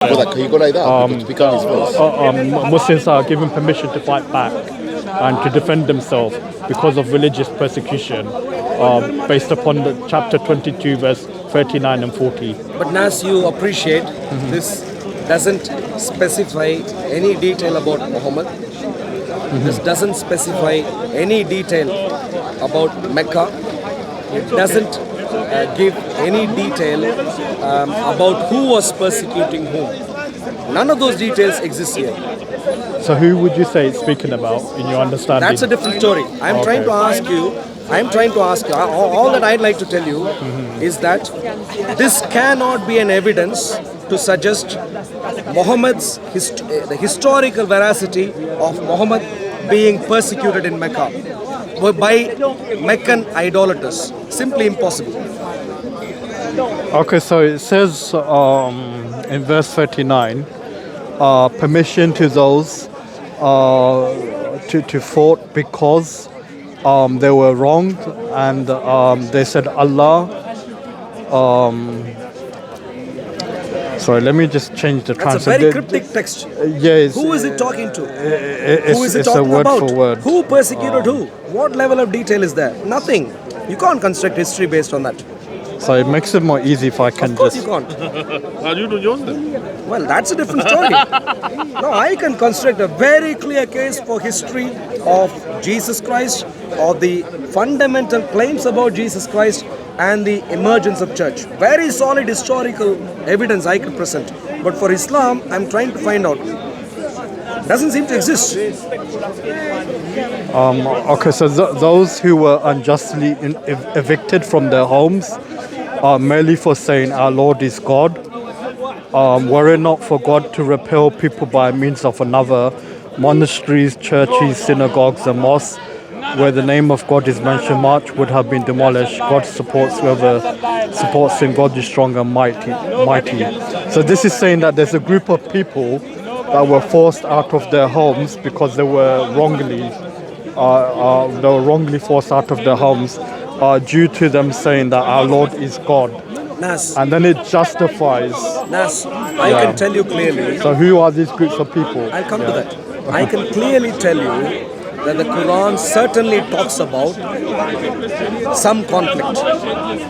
Can you go like that? To become his voice. Muslims are given permission to fight back and to defend themselves because of religious persecution, based upon the chapter 22, verse 39 and 40. But Nas, you appreciate this doesn't specify any detail about Muhammad. This doesn't specify any detail about Mecca. It doesn't give any detail about who was persecuting whom. None of those details exist here. So who would you say it's speaking about in your understanding? That's a different story. I'm trying to ask you, all that I'd like to tell you is that this cannot be an evidence to suggest the historical veracity of Muhammad being persecuted in Mecca by Meccan idolaters. Simply impossible. Okay, so it says in verse 39, permission to those to fought because they were wronged, and they said Allah. Sorry, let me just change the That's a very cryptic text. Yes. Who is it talking to? Who is it It's talking a word about? for word. Who persecuted who? What level of detail is there? Nothing. You can't construct history based on that. So it makes it more easy if I can Of course just. you can't. Well, that's a different story. No, I can construct a very clear case for history of Jesus Christ, or the fundamental claims about Jesus Christ and the emergence of church. Very solid historical evidence I can present. But for Islam, I'm trying to find out. Doesn't seem to exist. Okay, so those who were unjustly evicted from their homes, merely for saying our Lord is God, were it not for God to repel people by means of another, monasteries, churches, synagogues, and mosques, where the name of God is mentioned much, would have been demolished. God supports whoever supports him. God is strong and mighty. So this is saying that there's a group of people that were forced out of their homes because they were wrongly forced out of their homes due to them saying that our Lord is God. Nas, And then it justifies. I can tell you clearly. So who are these groups of people? I'll come to that. I can clearly tell you that the Quran certainly talks about some conflict.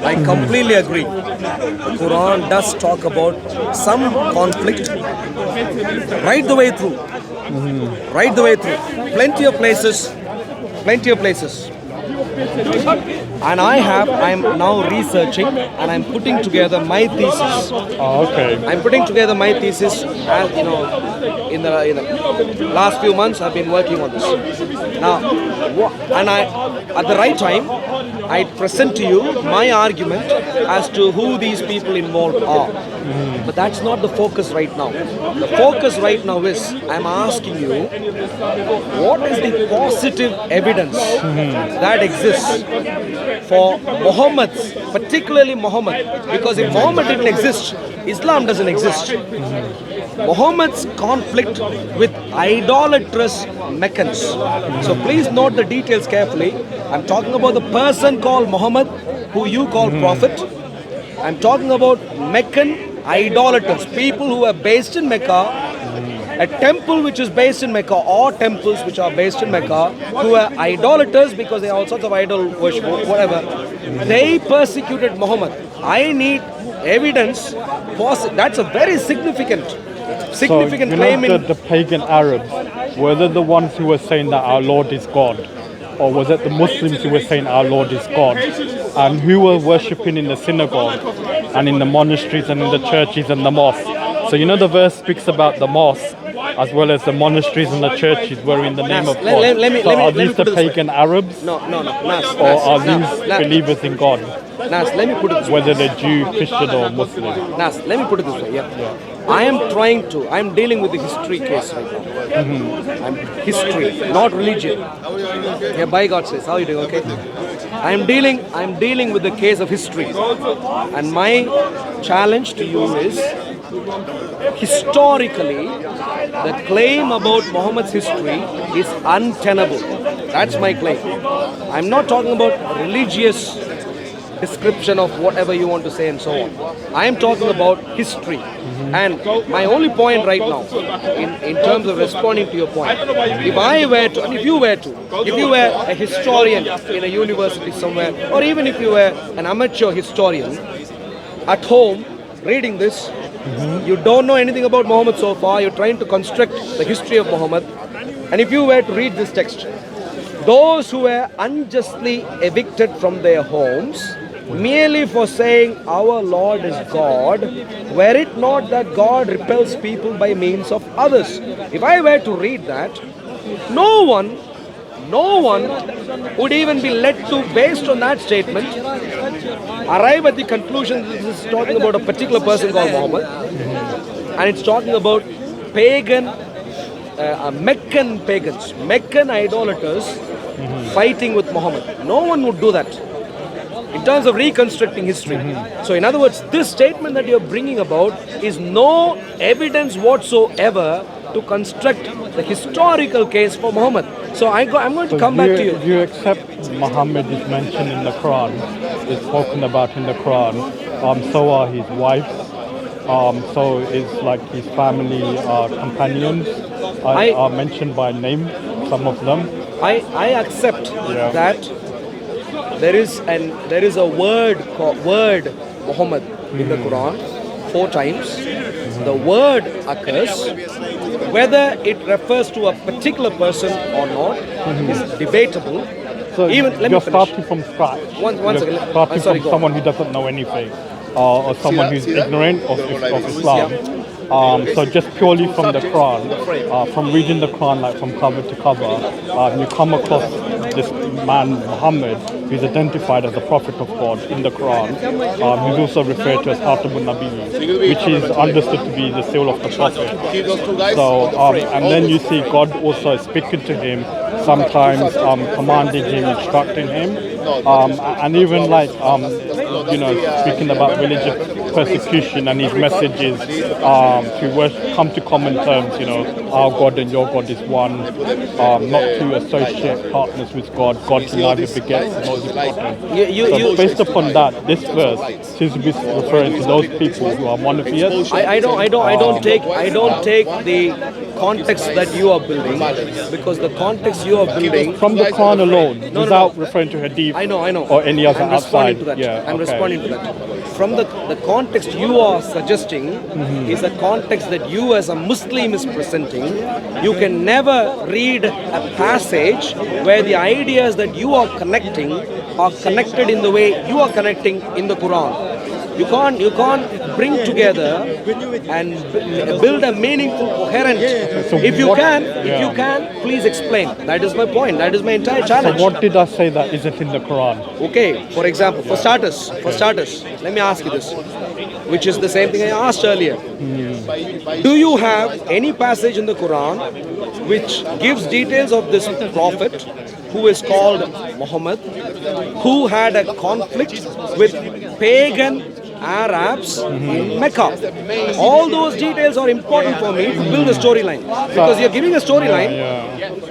I completely agree. The Quran does talk about some conflict right the way through. Right the way through. Plenty of places. And I'm now researching and I'm putting together my thesis. Okay. I'm putting together my thesis, and in the last few months I've been working on this. Now, at the right time, I present to you my argument as to who these people involved are. But that's not the focus right now. The focus right now is I'm asking you, what is the positive evidence that exists for Muhammad, particularly Muhammad? Because if Muhammad didn't exist, Islam doesn't exist. Muhammad's conflict with idolatrous Meccans. So please note the details carefully. I'm talking about the person called Muhammad, who you call prophet. I'm talking about Meccan idolaters, people who are based in Mecca, a temple which is based in Mecca, or temples which are based in Mecca, who are idolaters because they are all sorts of idol worship, whatever. They persecuted Muhammad. I need evidence. That's a very significant claim. The pagan Arabs, were they the ones who were saying that our Lord is God? Or was it the Muslims who were saying our Lord is God? And who were worshipping in the synagogue and in the monasteries and in the churches and the mosques? So the verse speaks about the mosque as well as the monasteries and the churches were in the name of God. Are these the pagan Arabs? No. Or are these believers in God? Nas, let me put it this way. Whether they're Jew, Christian or Muslim. Nas, let me put it this way. I'm dealing with the history case right now. I'm history, not religion. Yeah, by God's grace. How are you doing? Okay. I'm dealing with the case of history. And my challenge to you is, historically, the claim about Muhammad's history is untenable. That's my claim. I'm not talking about religious description of whatever you want to say and so on. I am talking about history. And my only point right now, in terms of responding to your point, if I were to, and if you were a historian in a university somewhere, or even if you were an amateur historian at home reading this, you don't know anything about Muhammad so far, you're trying to construct the history of Muhammad, and if you were to read this text, those who were unjustly evicted from their homes merely for saying our Lord is God, were it not that God repels people by means of others. If I were to read that, no one would even be led to, based on that statement, arrive at the conclusion that this is talking about a particular person called Muhammad, and it's talking about pagan, Meccan pagans, Meccan idolaters fighting with Muhammad. No one would do that in terms of reconstructing history. So in other words, this statement that you're bringing about is no evidence whatsoever to construct the historical case for Muhammad. So I'm going to come back to you. Do you accept Muhammad is mentioned in the Quran, is spoken about in the Quran? So are his wives. So is like his family companions are mentioned by name, some of them. I accept that there is a word called Muhammad in the Quran 4 times. The word occurs. Whether it refers to a particular person or not is debatable. So Let you're me finish. starting from scratch. One second. Starting Sorry, from go someone who doesn't know anything, or someone who's ignorant of Islam. So just purely from the Quran, from reading the Quran like from cover to cover, you come across this man Muhammad, who's identified as the Prophet of God in the Quran. He's also referred to as Khatabun Nabi, which is understood to be the seal of the Prophet. So and then you see God also speaking to him, sometimes commanding him, instructing him, and even like speaking about religious persecution, and his message is to come to common terms, our God and your God is one, not to associate partners with God. God neither begets nor begotten. So based upon that, this verse seems to be referring to those people who are monotheists. I don't take the context that you are building, because the context you are building From the Quran alone, without referring to Hadith I know. or any other I'm responding outside. to that. Yeah, I'm okay. responding to that. From the context you are suggesting is a context that you as a Muslim is presenting. You can never read a passage where the ideas that you are connecting are connected in the way you are connecting in the Quran. You can't bring together and build a meaningful, coherent. If you can, please explain. That is my point. That is my entire challenge. So what did I say that isn't in the Quran? Okay, for example, for starters, let me ask you this, which is the same thing I asked earlier. Do you have any passage in the Quran which gives details of this prophet who is called Muhammad, who had a conflict with pagan Arabs in Mecca? All those details are important for me to build a storyline, because you're giving a storyline,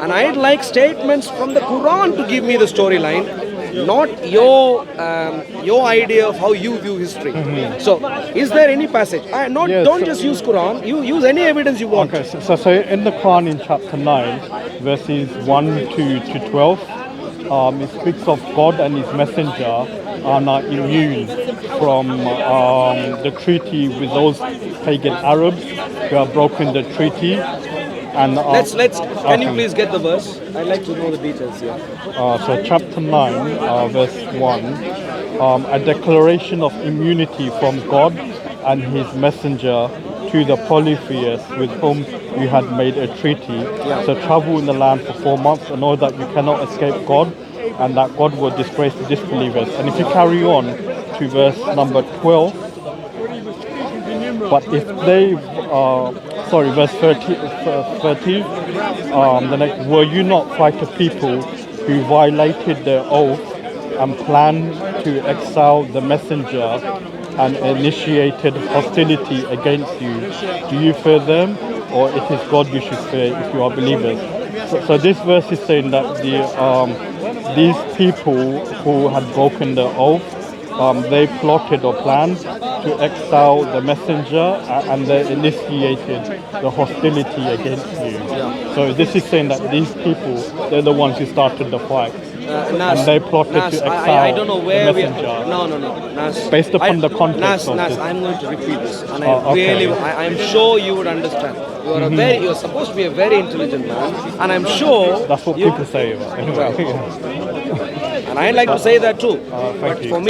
and I'd like statements from the Quran to give me the storyline, not your idea of how you view history. So, is there any passage? Don't just use Quran. You use any evidence you want. Okay, so in the Quran in chapter 9, verses 1 to 12, it speaks of God and His messenger are not immune from the treaty with those pagan Arabs who have broken the treaty. And Can you please get the verse? I'd like to know the details here. So chapter 9, verse 1, a declaration of immunity from God and His messenger to the polytheists with whom you had made a treaty. So travel in the land for 4 months and know that you cannot escape God, and that God will disgrace the disbelievers. And if you carry on to verse number 12, but if they, verse 30, the next, were you not fighter people who violated their oath and planned to exile the messenger and initiated hostility against you? Do you fear them, or it is God you should fear if you are believers? So this verse is saying that these people who had broken the oath they plotted or planned to exile the messenger and they initiated the hostility against you. So this is saying that these people, they're the ones who started the fight. Nas, and they plotted Nas, to exile I don't know where the we messenger. are. No. Nas, Based upon the context Nas, of Nas, this. I'm going to repeat this. And okay. I'm sure you would understand. You are you're supposed to be a very intelligent man. And I'm sure... That's what people say. And I'd like to say that too. But for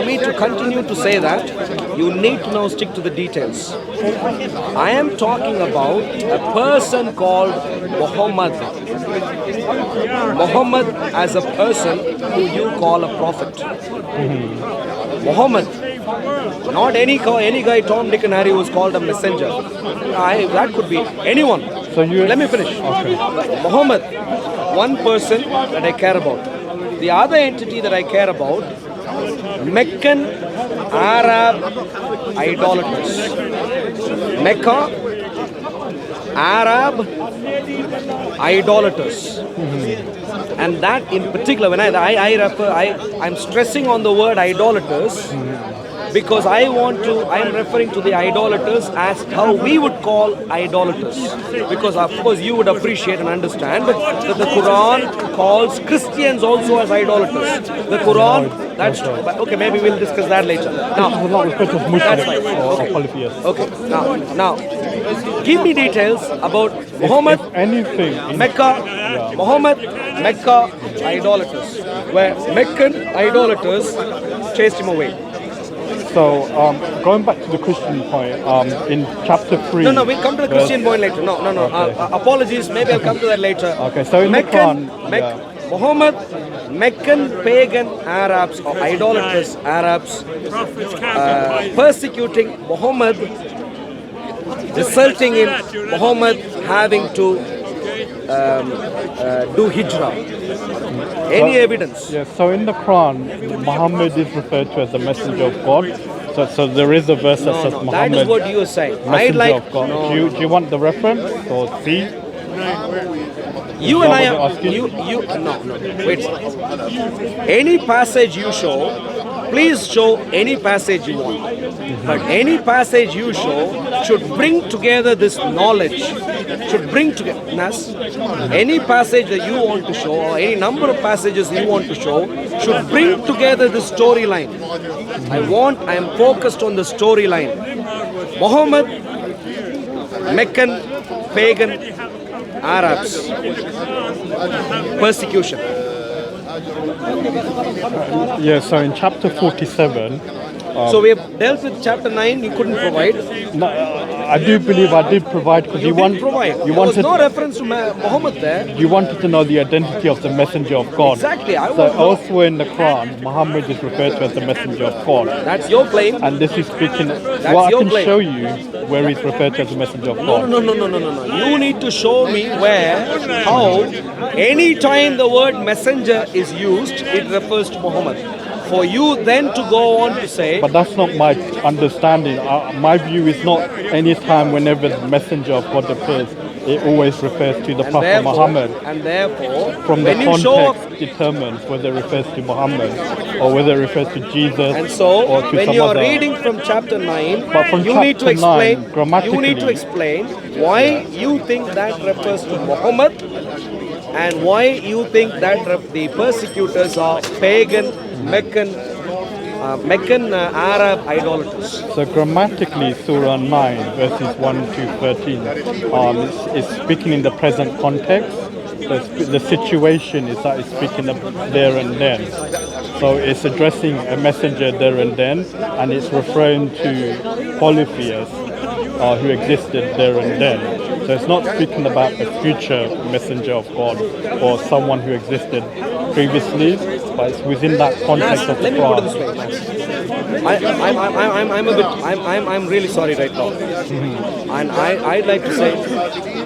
me to continue to say that, you need to now stick to the details. I am talking about a person called Muhammad. Muhammad as a person who you call a prophet. Muhammad. Not any guy, Tom, Dick and Harry who was called a messenger. That could be anyone. Let me finish. Okay. Muhammad, one person that I care about. The other entity that I care about, Meccan Arab idolaters. Mecca Arab idolaters. And that in particular, when I'm stressing on the word idolaters because I'm referring to the idolaters as how we would call idolaters. Because of course you would appreciate and understand that the Quran calls Christians also as idolaters. The Quran, that's true. But okay, maybe we'll discuss that later. Now, that's fine. Okay. Now, give me details about Muhammad, Mecca, Muhammad, Mecca idolaters, where Meccan idolaters chased him away. So, going back to the Christian point, in chapter 3... No, we'll come to the Christian point later. No. Okay. Apologies, maybe I'll come to that later. Okay, so in Meccan, Muhammad, Meccan pagan Arabs or idolaters Arabs persecuting Muhammad, resulting in Muhammad having to do hijrah. Any evidence? Yes, so in the Quran, Muhammad is referred to as the messenger of God. So there is a verse that says Muhammad. That is what you are saying. Messenger of God. Do you want the reference or see? You and I are... No. Wait. Any passage you show, please show any passage you want. But any passage you show should bring together this knowledge. Should bring together... Nas, any passage that you want to show or any number of passages you want to show should bring together the storyline. I am focused on the storyline. Muhammad, Meccan, pagan Arabs, persecution. Yeah, so in chapter 47... so we have dealt with chapter 9, you couldn't provide. No, I do believe I did provide because you didn't provide. There was no reference to Muhammad there. You wanted to know the identity of the messenger of God. Exactly. Elsewhere in the Quran, Muhammad is referred to as the messenger of God. That's your claim. And this is speaking... I can show you where he's referred to as the messenger of God. No. You need to show me how, any time the word messenger is used, it refers to Muhammad. For you then to go on to say... But that's not my understanding. My view is not any time whenever the messenger of God appears, it always refers to the Prophet Muhammad. And therefore, from the context determines whether it refers to Muhammad or whether it refers to Jesus and so, or to when some you are other. reading from chapter 9, But from you need to explain. Grammatically, you need to explain why you think that refers to Muhammad and why you think that the persecutors are pagan, Meccan Arab idolaters. So grammatically, Surah 9, verses 1 to 13, is speaking in the present context. The situation is that it's speaking of there and then. So it's addressing a messenger there and then, and it's referring to polytheists who existed there and then. So it's not speaking about a future messenger of God or someone who existed previously, but it's within that context of the Quran. Let me put it this way. I'm really sorry right now. And I'd like to say,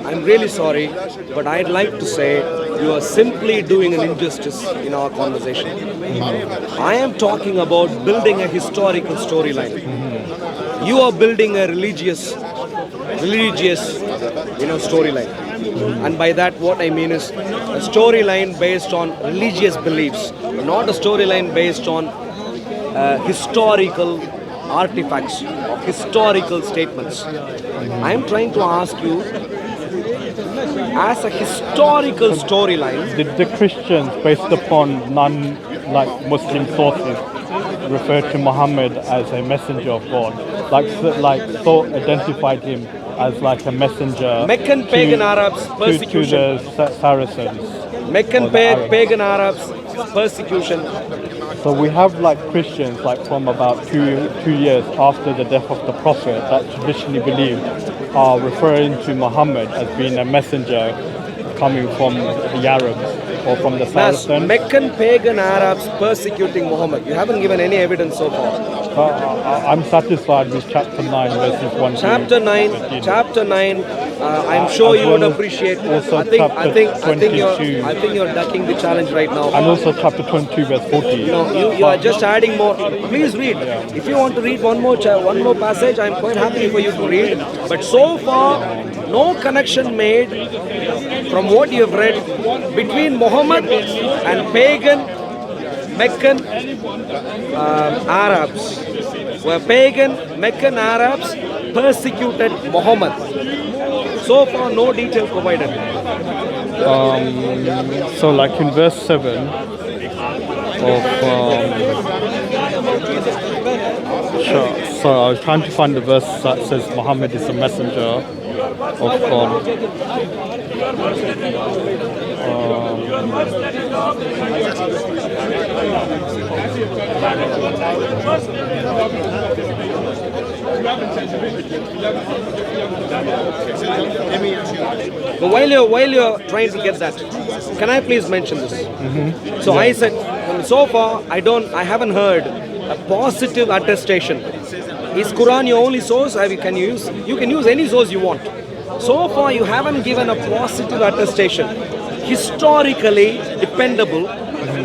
I'm really sorry, but I'd like to say you are simply doing an injustice in our conversation. I am talking about building a historical storyline. You are building a religious storyline. And by that what I mean is a storyline based on religious beliefs, not a storyline based on historical artifacts, historical statements. I am trying to ask you, as a historical storyline, The Christians, based upon non-Muslim sources, refer to Muhammad as a messenger of God. So identified him as like a messenger. Meccan pagan Arabs to persecution. the Saracens. Meccan or the Arabs. pagan Arabs persecution. So we have like Christians like from about two years after the death of the Prophet that traditionally believed are referring to Muhammad as being a messenger coming from the Arabs or from the Nas, Saracens. Meccan pagan Arabs persecuting Muhammad. You haven't given any evidence so far. I'm satisfied with chapter 9 verses 1 to Chapter 9, 15. chapter 9. I'm sure As you would well as appreciate. also I think chapter I think you're ducking the challenge right now. And also chapter 22 verse 40. No, you are just adding more. Please read. If you want to read one more passage, I'm quite happy for you to read. But so far, no connection made from what you have read between Muhammad and pagan Meccan Arabs. Where pagan Meccan Arabs persecuted Muhammad. So far, no detail provided. So like in verse 7 of so I was trying to find the verse that says Muhammad is a messenger of God. But while you're trying to get that, can I please mention this? So I said, so far I haven't heard a positive attestation. Is Quran your only source? You can use any source you want. So far you haven't given a positive attestation, historically dependable,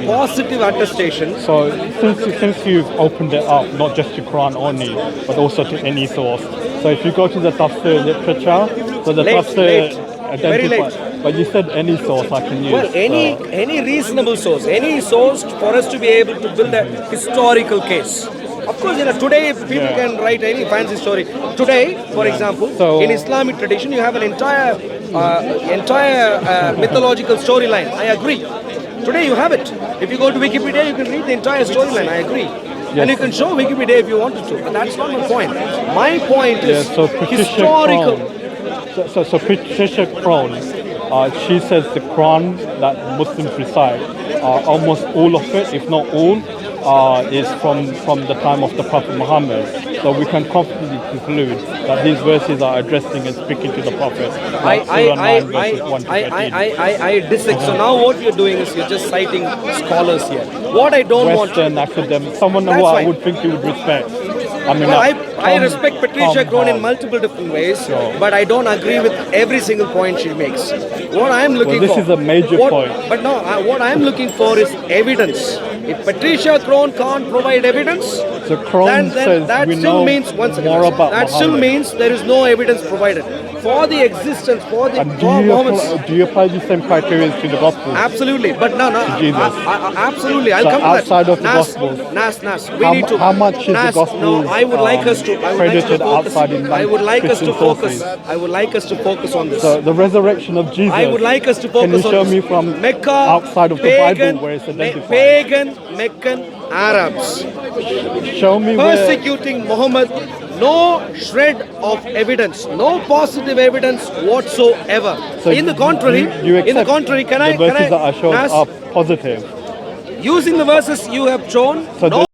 positive attestation. So since you've opened it up, not just to Quran only, but also to any source. So if you go to the tafsir literature, so the tafsir Very late. identifies. But you said any source I can use. Well, any reasonable source, any source for us to be able to build a historical case. Of course, today people can write any fancy story. Today, for example, So- in Islamic tradition, you have an entire mythological storyline. I agree. Today you have it. If you go to Wikipedia, you can read the entire storyline. I agree. And you can show Wikipedia if you wanted to. But that's not my point. My point is So Patricia historical. Crone, so Patricia Crone, she says the Quran that Muslims recite, almost all of it, if not all, is from the time of the Prophet Muhammad. So we can confidently conclude that these verses are addressing and speaking to the Prophet. Like Surah 9 verses 1 to 13. I disagree. So now what you're doing is you're just citing scholars here. What I don't want. Western academic, someone who That's I fine. would think you would respect. I mean, Well, I respect Patricia Crone in Tom, multiple different ways, Sure. but I don't agree with every single point she makes. What I am looking this for. is a major point. But no, what I am looking for is evidence. If Patricia Crone can't provide evidence, So Crone then says that we still know means once again, more about that still Muhammad. means there is no evidence provided for the existence And for Muhammad's. do you apply the same criteria to the Gospels? Absolutely, but no, Jesus. absolutely. I'll So come to that. outside of the Nas, Gospels, Nas, we How, need to. how much is Nas, the gospel No, I would like us to. I would like us to credited focus. outside in I would like us to Christian focus. sources? I would like us to focus on this. So the resurrection of Jesus. I would like us to focus Can you show on me this. from Mecca, outside of the pagan, Bible where it's identified? pagan Meccan Arabs Show me where. persecuting Muhammad. No shred of evidence, no positive evidence whatsoever. So in the contrary, you in the accept contrary, the verses that are shown Nas, are positive. using the verses you have shown, So no